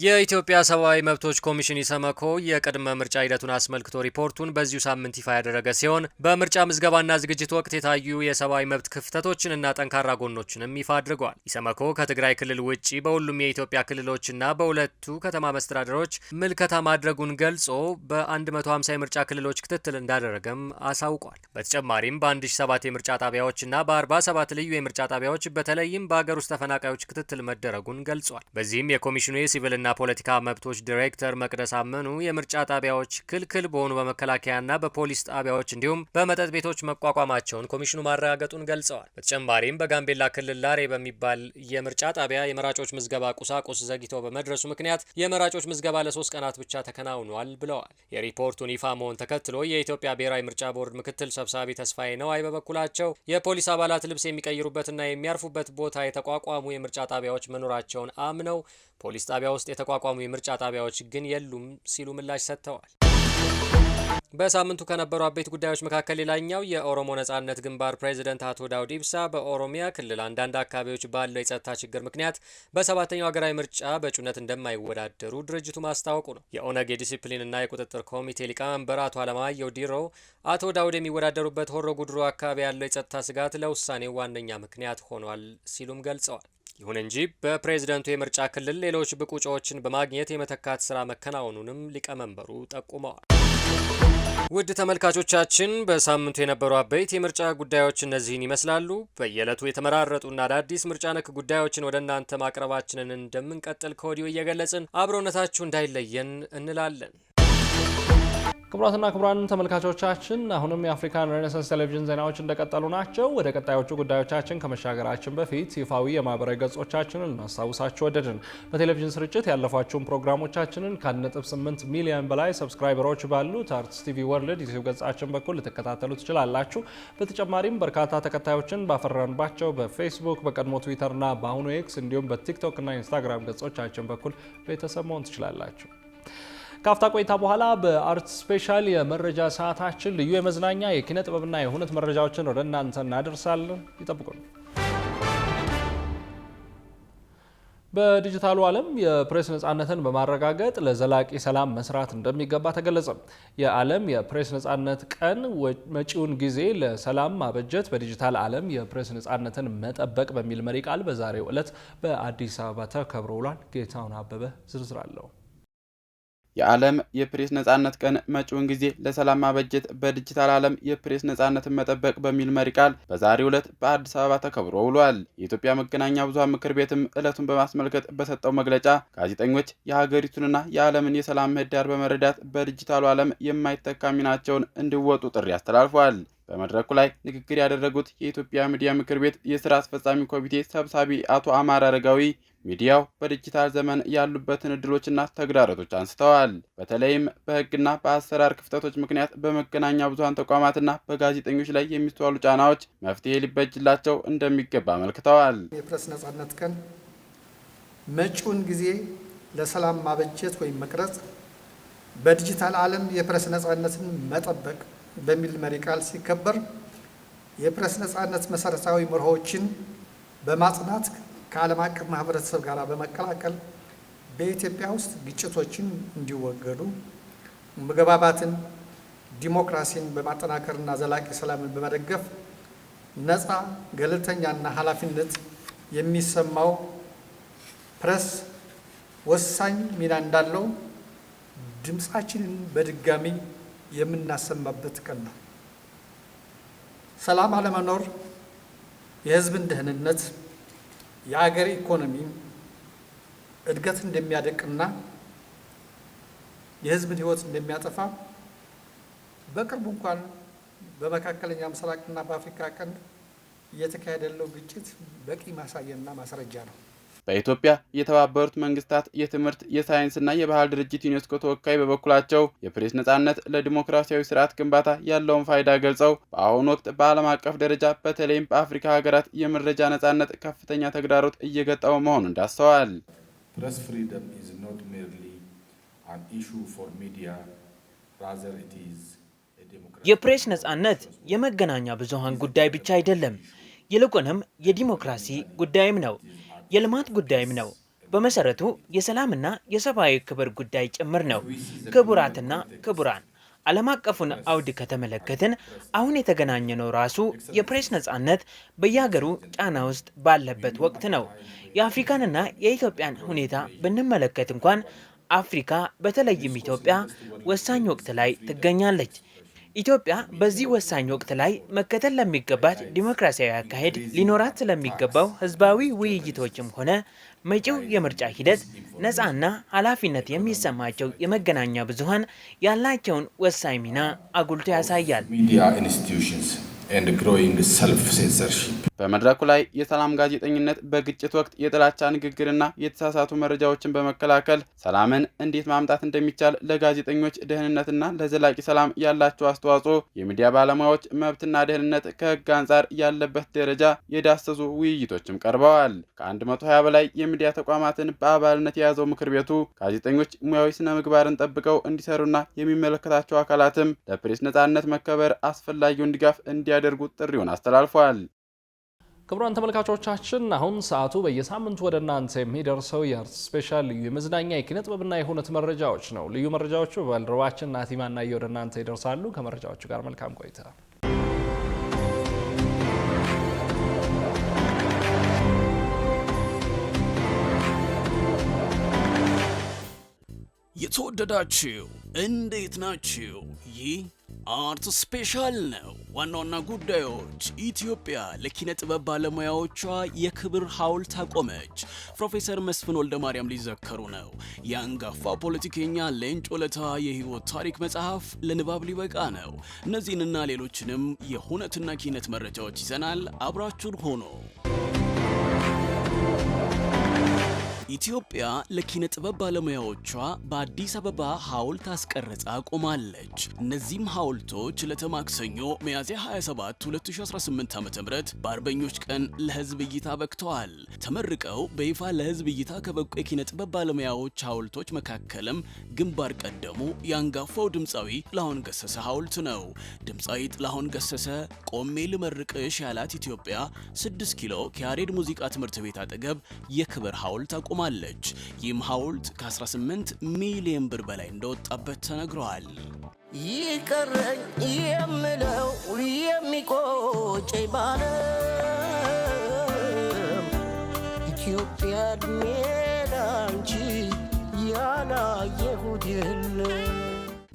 የኢትዮጵያ ሰብአዊ መብቶች ኮሚሽን ኢሰመኮ የቅድመ ምርጫ ሂደቱን አስመልክቶ ሪፖርቱን በዚሁ ሳምንት ይፋ ያደረገ ሲሆን በምርጫ ምዝገባና ዝግጅት ወቅት የታዩ የሰብአዊ መብት ክፍተቶችንና ጠንካራ ጎኖችንም ይፋ አድርጓል። ኢሰመኮ ከትግራይ ክልል ውጪ በሁሉም የኢትዮጵያ ክልሎችና በሁለቱ ከተማ መስተዳደሮች ምልከታ ማድረጉን ገልጾ በ150 የምርጫ ክልሎች ክትትል እንዳደረገም አሳውቋል። በተጨማሪም በ1007 የምርጫ ጣቢያዎችና በ47 ልዩ የምርጫ ጣቢያዎች በተለይም በአገር ውስጥ ተፈናቃዮች ክትትል መደረጉን ገልጿል። በዚህም የኮሚሽኑ የሲቪልና ፖለቲካ መብቶች ዳይሬክተር መቅደስ አመኑ የምርጫ ጣቢያዎች ክልክል በሆኑ በመከላከያና በፖሊስ ጣቢያዎች እንዲሁም በመጠጥ ቤቶች መቋቋማቸውን ኮሚሽኑ ማረጋገጡን ገልጸዋል። በተጨማሪም በጋምቤላ ክልል ላሬ በሚባል የምርጫ ጣቢያ የመራጮች ምዝገባ ቁሳቁስ ዘግይቶ በመድረሱ ምክንያት የመራጮች ምዝገባ ለ3 ቀናት ብቻ ተከናውኗል ብለዋል። የሪፖርቱን ይፋ መሆን ተከትሎ የኢትዮጵያ ብሔራዊ ምርጫ ቦርድ ምክትል ሰብሳቢ ተስፋዬ ነዋይ በበኩላቸው የፖሊስ አባላት ልብስ የሚቀይሩበትና የሚያርፉበት ቦታ የተቋቋሙ የምርጫ ጣቢያዎች መኖራቸውን አምነው ፖሊስ ጣቢያ ውስጥ የተቋቋሙ የምርጫ ጣቢያዎች ግን የሉም ሲሉ ምላሽ ሰጥተዋል። በሳምንቱ ከነበሩ አበይት ጉዳዮች መካከል ሌላኛው የኦሮሞ ነጻነት ግንባር ፕሬዝዳንት አቶ ዳውድ ኢብሳ በኦሮሚያ ክልል አንዳንድ አካባቢዎች ባለው የጸጥታ ችግር ምክንያት በ7ኛው ሀገራዊ ምርጫ በእጩነት እንደማይወዳደሩ ድርጅቱ ማስታወቁ ነው። የኦነግ የዲሲፕሊንና የቁጥጥር ኮሚቴ ሊቀመንበር አቶ አለማየሁ ዲሮ አቶ ዳውድ የሚወዳደሩበት ሆሮ ጉድሩ አካባቢ ያለው የጸጥታ ስጋት ለውሳኔው ዋነኛ ምክንያት ሆኗል ሲሉም ገልጸዋል። ይሁን እንጂ በፕሬዝደንቱ የምርጫ ክልል ሌሎች ብቁ እጩዎችን በማግኘት የመተካት ስራ መከናወኑንም ሊቀመንበሩ ጠቁመዋል። ውድ ተመልካቾቻችን በሳምንቱ የነበሩ አበይት የምርጫ ጉዳዮች እነዚህን ይመስላሉ። በየዕለቱ የተመራረጡና አዳዲስ ምርጫ ነክ ጉዳዮችን ወደ እናንተ ማቅረባችንን እንደምንቀጥል ከወዲሁ እየገለጽን አብሮነታችሁ እንዳይለየን እንላለን። ክቡራትና ክቡራን ተመልካቾቻችን አሁንም የአፍሪካን ሬኔሳንስ ቴሌቪዥን ዜናዎች እንደቀጠሉ ናቸው። ወደ ቀጣዮቹ ጉዳዮቻችን ከመሻገራችን በፊት ይፋዊ የማህበራዊ ገጾቻችንን እናስታውሳችሁ ወደድን። በቴሌቪዥን ስርጭት ያለፏችሁን ፕሮግራሞቻችንን ከ1.8 ሚሊዮን በላይ ሰብስክራይበሮች ባሉት አርትስ ቲቪ ወርልድ ዩቲዩብ ገጻችን በኩል ልትከታተሉ ትችላላችሁ። በተጨማሪም በርካታ ተከታዮችን ባፈራንባቸው በፌስቡክ፣ በቀድሞ ትዊተርና በአሁኑ ኤክስ እንዲሁም በቲክቶክ እና ኢንስታግራም ገጾቻችን በኩል ቤተሰብ መሆን ትችላላችሁ። ካፍታ ቆይታ በኋላ በአርት ስፔሻል የመረጃ ሰዓታችን ልዩ የመዝናኛ የኪነ ጥበብና የሁነት መረጃዎችን ወደ እናንተ እናደርሳለን። ይጠብቁን። በዲጂታሉ ዓለም የፕሬስ ነጻነትን በማረጋገጥ ለዘላቂ ሰላም መስራት እንደሚገባ ተገለጸ። የዓለም የፕሬስ ነጻነት ቀን መጪውን ጊዜ ለሰላም ማበጀት በዲጂታል ዓለም የፕሬስ ነጻነትን መጠበቅ በሚል መሪ ቃል በዛሬው ዕለት በአዲስ አበባ ተከብሮ ውሏል። ጌታውን አበበ ዝርዝር አለው። የዓለም የፕሬስ ነጻነት ቀን መጪውን ጊዜ ለሰላም ማበጀት በዲጂታል ዓለም የፕሬስ ነጻነትን መጠበቅ በሚል መሪ ቃል በዛሬው ዕለት በአዲስ አበባ ተከብሮ ውሏል። የኢትዮጵያ መገናኛ ብዙሃን ምክር ቤትም ዕለቱን በማስመልከት በሰጠው መግለጫ ጋዜጠኞች የሀገሪቱንና የዓለምን የሰላም ምህዳር በመረዳት በዲጂታሉ ዓለም የማይተካ ሚናቸውን እንዲወጡ ጥሪ አስተላልፏል። በመድረኩ ላይ ንግግር ያደረጉት የኢትዮጵያ ሚዲያ ምክር ቤት የስራ አስፈጻሚ ኮሚቴ ሰብሳቢ አቶ አማራ አረጋዊ ሚዲያው በዲጂታል ዘመን ያሉበትን እድሎችና ተግዳሮቶች አንስተዋል። በተለይም በሕግና በአሰራር ክፍተቶች ምክንያት በመገናኛ ብዙሃን ተቋማትና በጋዜጠኞች ላይ የሚስተዋሉ ጫናዎች መፍትሄ ሊበጅላቸው እንደሚገባ አመልክተዋል። የፕሬስ ነጻነት ቀን መጪውን ጊዜ ለሰላም ማበጀት ወይም መቅረጽ በዲጂታል ዓለም የፕሬስ ነጻነትን መጠበቅ በሚል መሪ ቃል ሲከበር የፕሬስ ነጻነት መሰረታዊ መርሆችን በማጽናት ከዓለም አቀፍ ማህበረሰብ ጋር በመቀላቀል በኢትዮጵያ ውስጥ ግጭቶችን እንዲወገዱ መግባባትን፣ ዲሞክራሲን በማጠናከርና ዘላቂ ሰላምን በመደገፍ ነፃ፣ ገለልተኛና ኃላፊነት የሚሰማው ፕሬስ ወሳኝ ሚና እንዳለው ድምፃችንን በድጋሚ የምናሰማበት ቀን ነው። ሰላም አለመኖር የህዝብን ደህንነት፣ የአገር ኢኮኖሚ እድገት እንደሚያደቅና የህዝብን ህይወት እንደሚያጠፋ በቅርቡ እንኳን በመካከለኛ ምስራቅና በአፍሪካ ቀንድ እየተካሄደ ያለው ግጭት በቂ ማሳያና ማስረጃ ነው። በኢትዮጵያ የተባበሩት መንግስታት የትምህርት የሳይንስና የባህል ድርጅት ዩኔስኮ ተወካይ በበኩላቸው የፕሬስ ነጻነት ለዲሞክራሲያዊ ስርዓት ግንባታ ያለውን ፋይዳ ገልጸው በአሁኑ ወቅት በዓለም አቀፍ ደረጃ በተለይም በአፍሪካ ሀገራት የመረጃ ነጻነት ከፍተኛ ተግዳሮት እየገጠመው መሆኑን ዳሰዋል። Press freedom is not merely an issue for media, rather it is a democratic. የፕሬስ ነጻነት የመገናኛ ብዙሃን ጉዳይ ብቻ አይደለም፣ ይልቁንም የዲሞክራሲ ጉዳይም ነው፣ የልማት ጉዳይም ነው። በመሰረቱ የሰላምና የሰብአዊ ክብር ጉዳይ ጭምር ነው። ክቡራትና ክቡራን፣ ዓለም አቀፉን አውድ ከተመለከትን አሁን የተገናኘነው ራሱ የፕሬስ ነጻነት በየሀገሩ ጫና ውስጥ ባለበት ወቅት ነው። የአፍሪካንና የኢትዮጵያን ሁኔታ ብንመለከት እንኳን አፍሪካ በተለይም ኢትዮጵያ ወሳኝ ወቅት ላይ ትገኛለች። ኢትዮጵያ በዚህ ወሳኝ ወቅት ላይ መከተል ለሚገባት ዲሞክራሲያዊ አካሄድ ሊኖራት ስለሚገባው ህዝባዊ ውይይቶችም ሆነ መጪው የምርጫ ሂደት ነፃና ኃላፊነት የሚሰማቸው የመገናኛ ብዙሃን ያላቸውን ወሳኝ ሚና አጉልቶ ያሳያል። and growing self-censorship. በመድረኩ ላይ የሰላም ጋዜጠኝነት በግጭት ወቅት የጥላቻ ንግግርና የተሳሳቱ መረጃዎችን በመከላከል ሰላምን እንዴት ማምጣት እንደሚቻል ለጋዜጠኞች ደህንነትና ለዘላቂ ሰላም ያላቸው አስተዋጽኦ የሚዲያ ባለሙያዎች መብትና ደህንነት ከህግ አንጻር ያለበት ደረጃ የዳሰሱ ውይይቶችም ቀርበዋል። ከ120 በላይ የሚዲያ ተቋማትን በአባልነት የያዘው ምክር ቤቱ ጋዜጠኞች ሙያዊ ስነ ምግባርን ጠብቀው እንዲሰሩና የሚመለከታቸው አካላትም ለፕሬስ ነጻነት መከበር አስፈላጊውን ድጋፍ እንዲያደርጉ ጥሪውን አስተላልፈዋል። ክቡራን ተመልካቾቻችን አሁን ሰዓቱ በየሳምንቱ ወደ እናንተ የሚደርሰው የአርት ስፔሻል ልዩ የመዝናኛ የኪነ ጥበብና የሁነት መረጃዎች ነው። ልዩ መረጃዎቹ ባልደረባችን ናቲማና ወደ እናንተ ይደርሳሉ። ከመረጃዎቹ ጋር መልካም ቆይታ። የተወደዳችሁ እንዴት ናችሁ? ይህ አርት ስፔሻል ነው። ዋና ጉዳዮች ኢትዮጵያ ለኪነ ጥበብ ባለሙያዎቿ የክብር ሐውልት አቆመች። ፕሮፌሰር መስፍን ወልደማርያም ሊዘከሩ ነው። የአንጋፋ ፖለቲከኛ ሌንጮ ለታ የህይወት ታሪክ መጽሐፍ ለንባብ ሊበቃ ነው። እነዚህንና ሌሎችንም የሁነትና ኪነት መረጃዎች ይዘናል። አብራችሁን ሆኖ ኢትዮጵያ ለኪነ ጥበብ ባለሙያዎቿ በአዲስ አበባ ሐውልት አስቀርጻ ቆማለች። እነዚህም ሐውልቶች ለተማክሰኞ ሚያዝያ 27 2018 ዓ.ም በአርበኞች ቀን ለህዝብ እይታ በቅተዋል። ተመርቀው በይፋ ለህዝብ እይታ ከበቁ የኪነ ጥበብ ባለሙያዎች ሐውልቶች መካከልም ግንባር ቀደሙ የአንጋፋው ድምፃዊ ጥላሁን ገሰሰ ሐውልት ነው። ድምፃዊ ጥላሁን ገሰሰ ቆሜ ልመርቅሽ ያላት ኢትዮጵያ 6 ኪሎ ከያሬድ ሙዚቃ ትምህርት ቤት አጠገብ የክብር ሐውልት አቆማለች። ይህም ሐውልት ከ18 ሚሊዮን ብር በላይ እንደወጣበት ተነግሯል። ይቀረኝ የምለው የሚቆጨኝ ባለም ኢትዮጵያ እድሜ ላንቺ ያላየሁት የለም።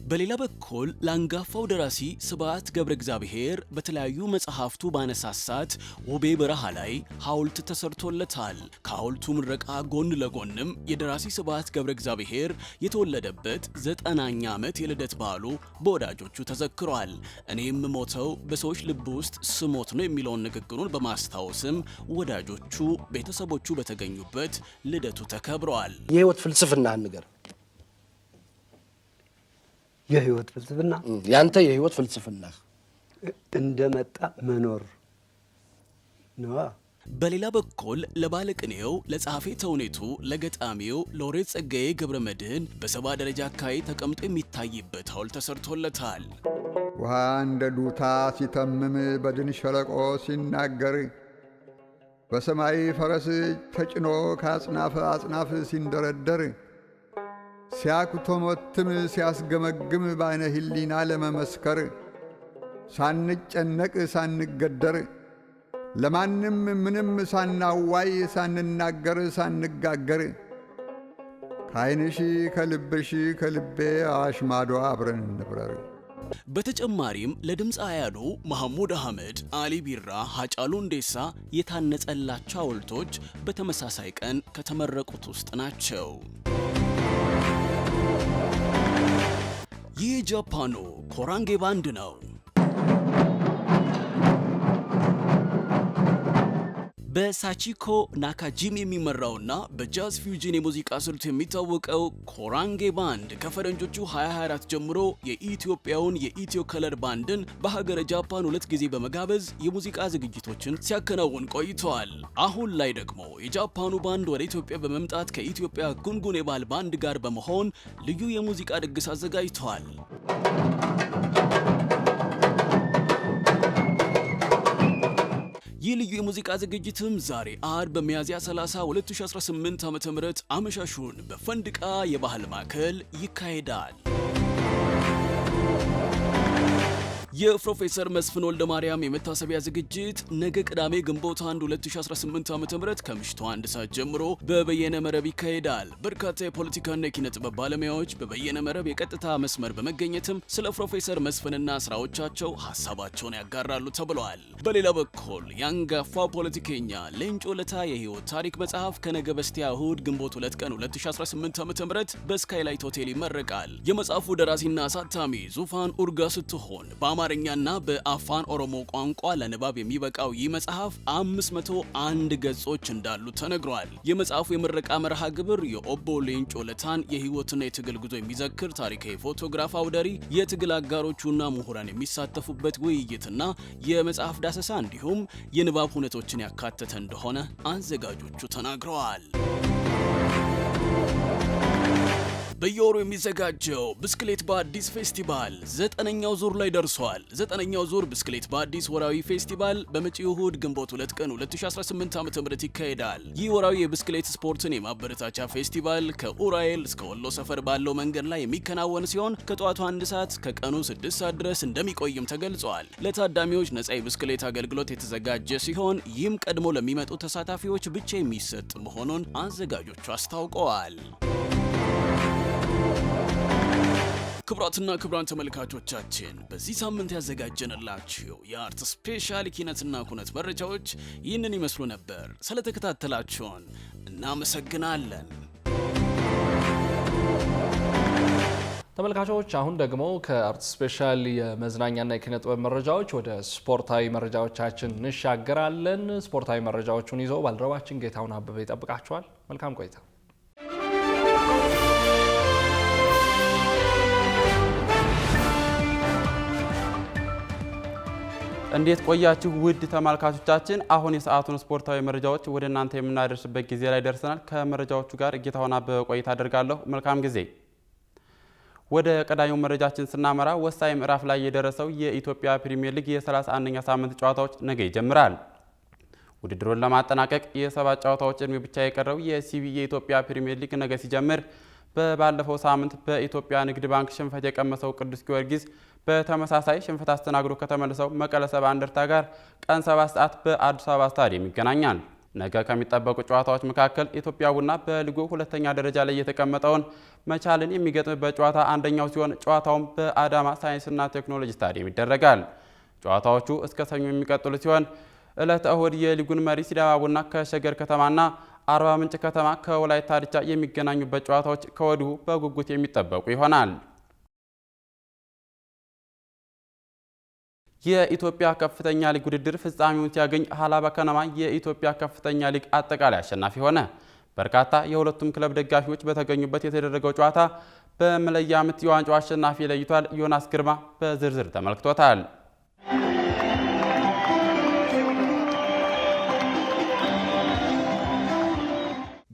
በሌላ በኩል ለአንጋፋው ደራሲ ስብሐት ገብረ እግዚአብሔር በተለያዩ መጽሐፍቱ ባነሳሳት ውቤ በረሃ ላይ ሐውልት ተሰርቶለታል። ከሐውልቱ ምረቃ ጎን ለጎንም የደራሲ ስብሐት ገብረ እግዚአብሔር የተወለደበት 90ኛ ዓመት የልደት በዓሉ በወዳጆቹ ተዘክሯል። እኔም ሞተው በሰዎች ልብ ውስጥ ስሞት ነው የሚለውን ንግግሩን በማስታወስም ወዳጆቹ፣ ቤተሰቦቹ በተገኙበት ልደቱ ተከብሯል። የህይወት ፍልስፍና ንገር። የህይወት ፍልስፍና ያንተ የህይወት ፍልስፍና እንደመጣ መኖር ነው። በሌላ በኩል ለባለቅኔው፣ ለጸሐፌ ተውኔቱ፣ ለገጣሚው ሎሬት ጸጋዬ ገብረ መድኅን በሰባ ደረጃ አካባቢ ተቀምጦ የሚታይበት ሐውልት ተሰርቶለታል። ውሃ እንደ ዱታ ሲተምም በድን ሸለቆ ሲናገር በሰማይ ፈረስ ተጭኖ ከአጽናፍ አጽናፍ ሲንደረደር ሲያኩተመትም ሲያስገመግም በዓይነ ህሊና ለመመስከር ሳንጨነቅ ሳንገደር ለማንም ምንም ሳናዋይ ሳንናገር ሳንጋገር ከዓይንሽ ከልብሽ ከልቤ አዋሽ ማዶ አብረን እንብረር። በተጨማሪም ለድምፃውያኑ መሐሙድ አህመድ፣ አሊ ቢራ፣ ሃጫሉ ሁንዴሳ የታነጸላቸው ሐውልቶች በተመሳሳይ ቀን ከተመረቁት ውስጥ ናቸው። የጃፓኑ ኮራንጌ ባንድ ነው። በሳቺኮ ናካጂሚ የሚመራውና በጃዝ ፊውዥን የሙዚቃ ስልት የሚታወቀው ኮራንጌ ባንድ ከፈረንጆቹ 2024 ጀምሮ የኢትዮጵያውን የኢትዮ ከለር ባንድን በሀገረ ጃፓን 2 ጊዜ በመጋበዝ የሙዚቃ ዝግጅቶችን ሲያከናውን ቆይተዋል። አሁን ላይ ደግሞ የጃፓኑ ባንድ ወደ ኢትዮጵያ በመምጣት ከኢትዮጵያ ጉንጉን የባህል ባንድ ጋር በመሆን ልዩ የሙዚቃ ድግስ አዘጋጅተዋል። ይህ ልዩ የሙዚቃ ዝግጅትም ዛሬ አርብ በሚያዝያ 30 2018 ዓ.ም አመሻሹን በፈንድቃ የባህል ማዕከል ይካሄዳል። የፕሮፌሰር መስፍን ወልደ ማርያም የመታሰቢያ ዝግጅት ነገ ቅዳሜ ግንቦት 1 2018 ዓ.ም ከምሽቱ 1 ሰዓት ጀምሮ በበየነ መረብ ይካሄዳል። በርካታ የፖለቲካና የኪነ ጥበብ ባለሙያዎች በበየነ መረብ የቀጥታ መስመር በመገኘትም ስለ ፕሮፌሰር መስፍንና ስራዎቻቸው ሀሳባቸውን ያጋራሉ ተብሏል። በሌላ በኩል የአንጋፋው ፖለቲከኛ ሌንጮ ለታ የህይወት ታሪክ መጽሐፍ ከነገ በስቲያ እሁድ ግንቦት 2 ቀን 2018 ዓ.ም በስካይላይት ሆቴል ይመረቃል። የመጽሐፉ ደራሲና አሳታሚ ዙፋን ኡርጋ ስትሆን በአማርኛና በአፋን ኦሮሞ ቋንቋ ለንባብ የሚበቃው ይህ መጽሐፍ 501 ገጾች እንዳሉ ተነግሯል። የመጽሐፉ የምረቃ መርሃ ግብር የኦቦ ሌንጮ ለታን የህይወትና የትግል ጉዞ የሚዘክር ታሪካዊ ፎቶግራፍ አውደ ርዕይ፣ የትግል አጋሮቹና ምሁራን የሚሳተፉበት ውይይትና የመጽሐፍ ዳሰሳ እንዲሁም የንባብ ሁነቶችን ያካተተ እንደሆነ አዘጋጆቹ ተናግረዋል። በየወሩ የሚዘጋጀው ብስክሌት በአዲስ ፌስቲቫል 9ኛው ዙር ላይ ደርሷል። 9ኛው ዙር ብስክሌት በአዲስ ወራዊ ፌስቲቫል በመጪው እሁድ ግንቦት 2 ቀን 2018 ዓ.ም ይካሄዳል። ይህ ወራዊ የብስክሌት ስፖርትን የማበረታቻ ፌስቲቫል ከኡራኤል እስከ ወሎ ሰፈር ባለው መንገድ ላይ የሚከናወን ሲሆን ከጠዋቱ 1 ሰዓት ከቀኑ 6 ሰዓት ድረስ እንደሚቆይም ተገልጿል። ለታዳሚዎች ነጻ የብስክሌት አገልግሎት የተዘጋጀ ሲሆን ይህም ቀድሞ ለሚመጡ ተሳታፊዎች ብቻ የሚሰጥ መሆኑን አዘጋጆቹ አስታውቀዋል። ክቡራትና ክቡራን ተመልካቾቻችን በዚህ ሳምንት ያዘጋጀንላችሁ የአርት ስፔሻል ኪነትና ኩነት መረጃዎች ይህንን ይመስሉ ነበር። ስለተከታተላችሁን እናመሰግናለን። ተመልካቾች አሁን ደግሞ ከአርት ስፔሻል የመዝናኛና የኪነ ጥበብ መረጃዎች ወደ ስፖርታዊ መረጃዎቻችን እንሻገራለን። ስፖርታዊ መረጃዎቹን ይዘው ባልደረባችን ጌታውን አበበ ይጠብቃችኋል። መልካም ቆይታ። እንዴት ቆያችሁ ውድ ተመልካቾቻችን? አሁን የሰዓቱን ስፖርታዊ መረጃዎች ወደ እናንተ የምናደርስበት ጊዜ ላይ ደርሰናል። ከመረጃዎቹ ጋር ጌታውን አበበ ቆይታ አደርጋለሁ። መልካም ጊዜ። ወደ ቀዳሚው መረጃችን ስናመራ ወሳኝ ምዕራፍ ላይ የደረሰው የኢትዮጵያ ፕሪሚየር ሊግ የ31ኛ ሳምንት ጨዋታዎች ነገ ይጀምራል። ውድድሩን ለማጠናቀቅ የ7 ጨዋታዎች ዕድሜ ብቻ የቀረው የሲቢኢ የኢትዮጵያ ፕሪሚየር ሊግ ነገ ሲጀምር ባለፈው ሳምንት በኢትዮጵያ ንግድ ባንክ ሽንፈት የቀመሰው ቅዱስ ጊዮርጊስ በተመሳሳይ ሽንፈት አስተናግዶ ከተመለሰው መቀለ ሰባ እንደርታ ጋር ቀን 7 ሰዓት በአዲስ አበባ ስታዲየም ይገናኛል። ነገ ከሚጠበቁ ጨዋታዎች መካከል ኢትዮጵያ ቡና በሊጉ ሁለተኛ ደረጃ ላይ የተቀመጠውን መቻልን የሚገጥምበት ጨዋታ አንደኛው ሲሆን ጨዋታውም በአዳማ ሳይንስና ቴክኖሎጂ ስታዲየም ይደረጋል። ጨዋታዎቹ እስከ ሰኞ የሚቀጥሉ ሲሆን ዕለተ እሁድ የሊጉን መሪ ሲዳማ ቡና ከሸገር ከተማና አርባ ምንጭ ከተማ ከወላይታ ዲቻ የሚገናኙበት ጨዋታዎች ከወዲሁ በጉጉት የሚጠበቁ ይሆናል። የኢትዮጵያ ከፍተኛ ሊግ ውድድር ፍጻሜውን ሲያገኝ ሀላባ ከነማ የኢትዮጵያ ከፍተኛ ሊግ አጠቃላይ አሸናፊ ሆነ። በርካታ የሁለቱም ክለብ ደጋፊዎች በተገኙበት የተደረገው ጨዋታ በመለያ ምት የዋንጫው አሸናፊ ለይቷል። ዮናስ ግርማ በዝርዝር ተመልክቶታል።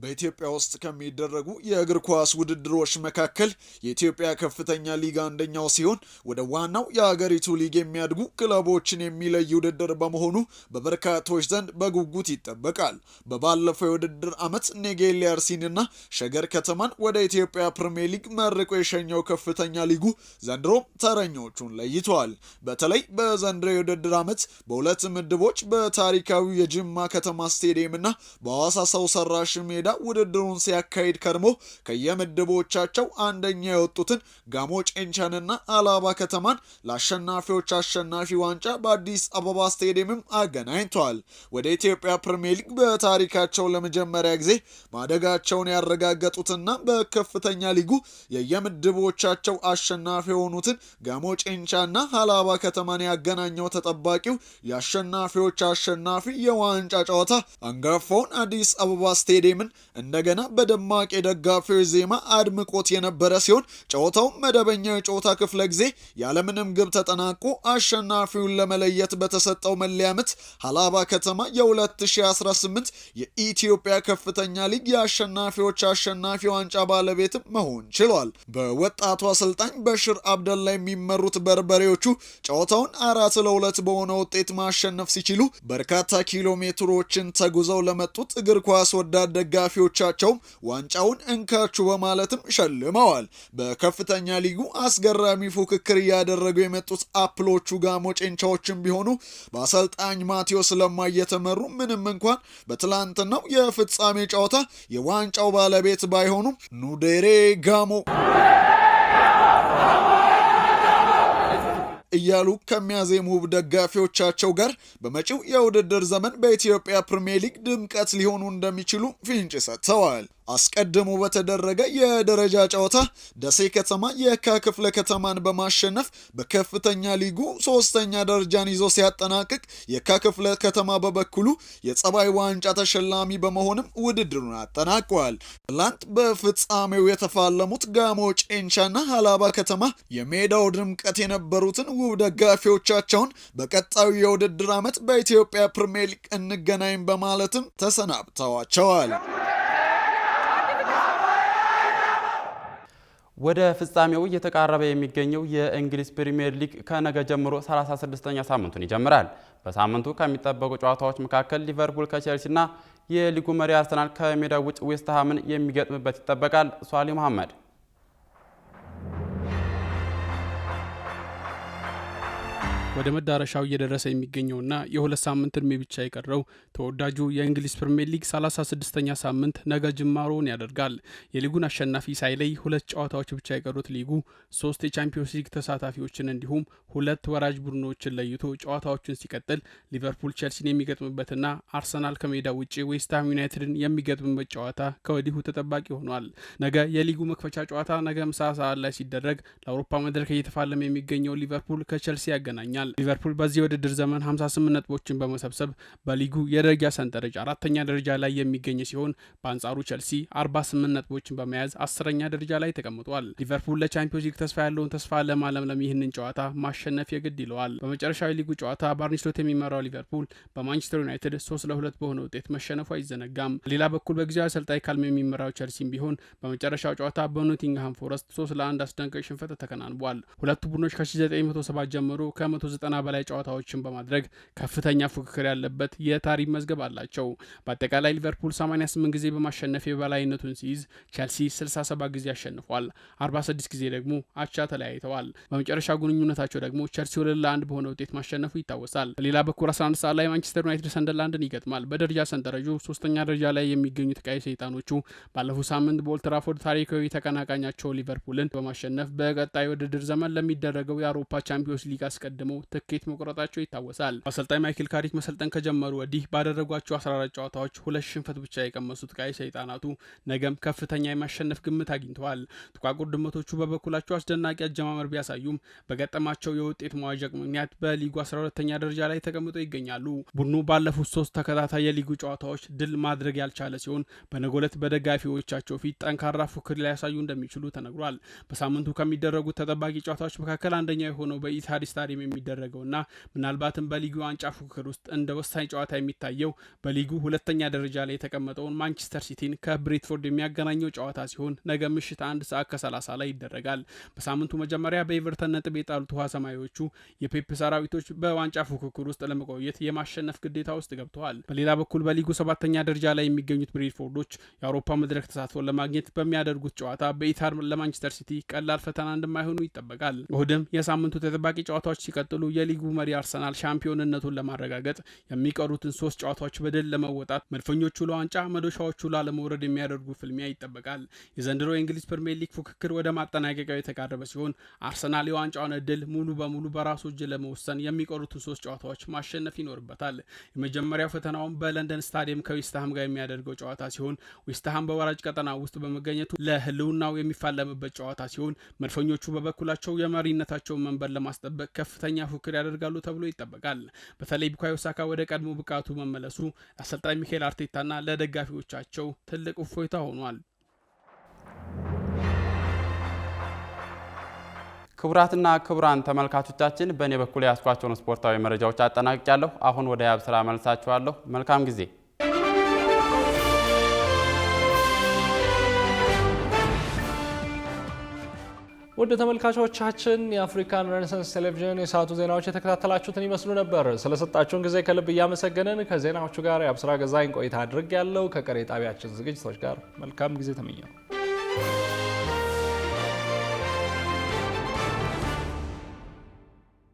በኢትዮጵያ ውስጥ ከሚደረጉ የእግር ኳስ ውድድሮች መካከል የኢትዮጵያ ከፍተኛ ሊግ አንደኛው ሲሆን ወደ ዋናው የሀገሪቱ ሊግ የሚያድጉ ክለቦችን የሚለይ ውድድር በመሆኑ በበርካቶች ዘንድ በጉጉት ይጠበቃል። በባለፈው የውድድር ዓመት ኔጌሌ አርሲንና ሸገር ከተማን ወደ ኢትዮጵያ ፕሪሚየር ሊግ መርቆ የሸኘው ከፍተኛ ሊጉ ዘንድሮም ተረኞቹን ለይቷል። በተለይ በዘንድሮ የውድድር ዓመት በሁለት ምድቦች በታሪካዊ የጅማ ከተማ ስቴዲየምና በሐዋሳ ሰው ሰራሽ ሜዳ ሜዳ ውድድሩን ሲያካሂድ ከርሞ ከየምድቦቻቸው አንደኛ የወጡትን ጋሞ ጨንቻንና አላባ ከተማን ለአሸናፊዎች አሸናፊ ዋንጫ በአዲስ አበባ ስቴዲየምም አገናኝተዋል። ወደ ኢትዮጵያ ፕሪሚየር ሊግ በታሪካቸው ለመጀመሪያ ጊዜ ማደጋቸውን ያረጋገጡትና በከፍተኛ ሊጉ የየምድቦቻቸው አሸናፊ የሆኑትን ጋሞ ጨንቻና አላባ ከተማን ያገናኘው ተጠባቂው የአሸናፊዎች አሸናፊ የዋንጫ ጨዋታ አንጋፋውን አዲስ አበባ ስቴዲየምን እንደገና በደማቅ የደጋፊዎች ዜማ አድምቆት የነበረ ሲሆን ጨዋታው መደበኛ የጨዋታ ክፍለ ጊዜ ያለምንም ግብ ተጠናቆ አሸናፊውን ለመለየት በተሰጠው መለያ ምት አላባ ከተማ የ2018 የኢትዮጵያ ከፍተኛ ሊግ የአሸናፊዎች አሸናፊ ዋንጫ ባለቤትም መሆን ችሏል። በወጣቱ አሰልጣኝ በሽር አብደላ የሚመሩት በርበሬዎቹ ጨዋታውን 4-2 በሆነ ውጤት ማሸነፍ ሲችሉ በርካታ ኪሎ ሜትሮችን ተጉዘው ለመጡት እግር ኳስ ወዳድ ደጋፊዎቻቸውም ዋንጫውን እንካችሁ በማለትም ሸልመዋል። በከፍተኛ ሊጉ አስገራሚ ፉክክር እያደረጉ የመጡት አፕሎቹ ጋሞ ጨንቻዎችም ቢሆኑ በአሰልጣኝ ማቴዎስ ለማ እየተመሩ ምንም እንኳን በትላንትናው የፍጻሜ ጨዋታ የዋንጫው ባለቤት ባይሆኑም ኑዴሬ ጋሞ እያሉ ከሚያዜሙ ደጋፊዎቻቸው ጋር በመጪው የውድድር ዘመን በኢትዮጵያ ፕሪሚየር ሊግ ድምቀት ሊሆኑ እንደሚችሉ ፍንጭ ሰጥተዋል። አስቀድሞ በተደረገ የደረጃ ጨዋታ ደሴ ከተማ የካ ክፍለ ከተማን በማሸነፍ በከፍተኛ ሊጉ 3ኛ ደረጃን ይዞ ሲያጠናቅቅ የካ ክፍለ ከተማ በበኩሉ የጸባይ ዋንጫ ተሸላሚ በመሆንም ውድድሩን አጠናቀዋል። ትላንት በፍጻሜው የተፋለሙት ጋሞ ጨንቻና አላባ ከተማ የሜዳው ድምቀት የነበሩትን ውብ ደጋፊዎቻቸውን በቀጣዩ የውድድር ዓመት በኢትዮጵያ ፕሪሚየር ሊግ እንገናኝ በማለትም ተሰናብተዋቸዋል። ወደ ፍጻሜው እየተቃረበ የሚገኘው የእንግሊዝ ፕሪሚየር ሊግ ከነገ ጀምሮ 36ኛ ሳምንቱን ይጀምራል። በሳምንቱ ከሚጠበቁ ጨዋታዎች መካከል ሊቨርፑል ከቼልሲና የሊጉ መሪ አርሰናል ከሜዳው ውጭ ዌስት ሃምን የሚገጥምበት ይጠበቃል። ሷሊ መሐመድ ወደ መዳረሻው እየደረሰ የሚገኘውና የሁለት ሳምንት እድሜ ብቻ የቀረው ተወዳጁ የእንግሊዝ ፕሪሚየር ሊግ 36ኛ ሳምንት ነገ ጅማሮውን ያደርጋል። የሊጉን አሸናፊ ሳይለይ 2 ጨዋታዎች ብቻ የቀሩት ሊጉ 3 የቻምፒዮንስ ሊግ ተሳታፊዎችን እንዲሁም 2 ወራጅ ቡድኖችን ለይቶ ጨዋታዎችን ሲቀጥል ሊቨርፑል ቼልሲን የሚገጥምበትና አርሰናል ከሜዳ ውጪ ዌስትሃም ዩናይትድን የሚገጥምበት ጨዋታ ከወዲሁ ተጠባቂ ሆኗል። ነገ የሊጉ መክፈቻ ጨዋታ ነገ ምሳ ሰዓት ላይ ሲደረግ ለአውሮፓ መድረክ እየተፋለመ የሚገኘው ሊቨርፑል ከቼልሲ ያገናኛል። ሊቨርፑል በዚህ የውድድር ዘመን 58 ነጥቦችን በመሰብሰብ በሊጉ የደረጃ ሰንጠረዥ 4ኛ ደረጃ ላይ የሚገኝ ሲሆን በአንጻሩ ቼልሲ 48 ነጥቦችን በመያዝ 10ኛ ደረጃ ላይ ተቀምጧል። ሊቨርፑል ለቻምፒዮንስ ሊግ ተስፋ ያለውን ተስፋ ለማለምለም ይህንን ጨዋታ ማሸነፍ የግድ ይለዋል። በመጨረሻው ሊጉ ጨዋታ በአርኔ ስሎት የሚመራው ሊቨርፑል በማንቸስተር ዩናይትድ 3-2 በሆነ ውጤት መሸነፉ አይዘነጋም። ሌላ በኩል በጊዜያዊ አሰልጣኝ ካልም የሚመራው ቼልሲም ቢሆን በመጨረሻው ጨዋታ በኖቲንግሃም ፎረስት 3-1 አስደንጋጭ ሽንፈት ተከናንቧል። ሁለቱ ቡድኖች ከ1970 ጀምሮ ከ190 በላይ ጨዋታዎችን በማድረግ ከፍተኛ ፉክክር ያለበት የታሪክ መዝገብ አላቸው። በአጠቃላይ ሊቨርፑል 88 ጊዜ በማሸነፍ የበላይነቱን ሲይዝ ቼልሲ 67 ጊዜ አሸንፏል። 46 ጊዜ ደግሞ አቻ ተለያይተዋል። በመጨረሻ ግንኙነታቸው ደግሞ ቼልሲ 2-1 በሆነ ውጤት ማሸነፉ ይታወሳል። በሌላ በኩል 11 ሰዓት ላይ ማንቸስተር ዩናይትድ ሰንደርላንድን ይገጥማል። በደረጃ ሰንጠረዡ 3ኛ ደረጃ ላይ የሚገኙት ቀይ ሰይጣኖቹ ባለፉት ሳምንት በኦልድ ትራፎርድ ታሪካዊ ተቀናቃኛቸው ሊቨርፑልን በማሸነፍ በቀጣይ ውድድር ዘመን ለሚደረገው የአውሮፓ ቻምፒዮንስ ሊግ አስቀድመው ትኬት መቁረጣቸው ይታወሳል። አሰልጣኝ ማይክል ካሪክ መሰልጠን ከጀመሩ ወዲህ ባደረጓቸው 14 ጨዋታዎች 2 ሽንፈት ብቻ የቀመሱት ቀይ ሰይጣናቱ ነገም ከፍተኛ የማሸነፍ ግምት አግኝተዋል። ጥቋቁር ድመቶቹ በበኩላቸው አስደናቂ አጀማመር ቢያሳዩም በገጠማቸው የውጤት መዋዠቅ ምክንያት በሊጉ 12ኛ ደረጃ ላይ ተቀምጠው ይገኛሉ። ቡድኑ ባለፉት 3 ተከታታይ የሊጉ ጨዋታዎች ድል ማድረግ ያልቻለ ሲሆን በነገው ዕለት በደጋፊዎቻቸው ፊት ጠንካራ ፉክክር ሊያሳዩ እንደሚችሉ ተነግሯል። በሳምንቱ ከሚደረጉት ተጠባቂ ጨዋታዎች መካከል አንደኛው የሆነው በኢትሃድ ስታዲየም የሚደረገውና ምናልባትም በሊጉ ዋንጫ ፉክክር ውስጥ እንደ ወሳኝ ጨዋታ የሚታየው በሊጉ 2ኛ ደረጃ ላይ የተቀመጠውን ማንቸስተር ሲቲን ከብሬትፎርድ የሚያገናኘው ጨዋታ ሲሆን ነገ ምሽት 1:30 ላይ ይደረጋል። በሳምንቱ መጀመሪያ በኤቨርተን ነጥብ የጣሉት ውሃ ሰማያዊዎቹ የፔፕ ሰራዊቶች በዋንጫ ፉክክር ውስጥ ለመቆየት የማሸነፍ ግዴታ ውስጥ ገብተዋል። በሌላ በኩል በሊጉ 7ኛ ደረጃ ላይ የሚገኙት ብሬትፎርዶች የአውሮፓ መድረክ ተሳትፎ ለማግኘት በሚያደርጉት ጨዋታ በኢትሃድ ለማንቸስተር ሲቲ ቀላል ፈተና እንደማይሆኑ ይጠበቃል። እሁድም የሳምንቱ ተጠባቂ ጨዋታዎች ሲቀጥሉ ተከትሎ የሊጉ መሪ አርሰናል ሻምፒዮንነቱን ለማረጋገጥ የሚቀሩትን 3 ጨዋታዎች በድል ለመወጣት መድፈኞቹ ለዋንጫ መዶሻዎቹ ላለመውረድ የሚያደርጉ ፍልሚያ ይጠበቃል። የዘንድሮ የእንግሊዝ ፕሪሚየር ሊግ ፉክክር ወደ ማጠናቀቂያው የተቃረበ ሲሆን አርሰናል የዋንጫውን እድል ሙሉ በሙሉ በራሱ እጅ ለመወሰን የሚቀሩትን 3 ጨዋታዎች ማሸነፍ ይኖርበታል። የመጀመሪያው ፈተናውን በለንደን ስታዲየም ከዌስትሃም ጋር የሚያደርገው ጨዋታ ሲሆን ዌስትሃም በወራጅ ቀጠና ውስጥ በመገኘቱ ለህልውናው የሚፋለምበት ጨዋታ ሲሆን መድፈኞቹ በበኩላቸው የመሪነታቸውን መንበር ለማስጠበቅ ከፍተኛ ፉክክር ያደርጋሉ ተብሎ ይጠበቃል። በተለይ ቡካዮ ሳካ ወደ ቀድሞ ብቃቱ መመለሱ ለአሰልጣኝ ሚኬል አርቴታና ለደጋፊዎቻቸው ትልቅ እፎይታ ሆኗል። ክቡራትና ክቡራን ተመልካቾቻችን በእኔ በኩል ያስኳቸውን ስፖርታዊ መረጃዎች አጠናቅቄያለሁ። አሁን ወደ ያብ ስራ መልሳችኋለሁ። መልካም ጊዜ። ወደ ተመልካቾቻችን የአፍሪካን ሬኔሳንስ ቴሌቪዥን የሰዓቱ ዜናዎች የተከታተላችሁትን ይመስሉ ነበር። ስለሰጣችሁን ጊዜ ከልብ እያመሰገንን ከዜናዎቹ ጋር የአብስራ ገዛኝ ቆይታ አድርጌያለሁ። ከቀሪ ጣቢያችን ዝግጅቶች ጋር መልካም ጊዜ ተመኘው።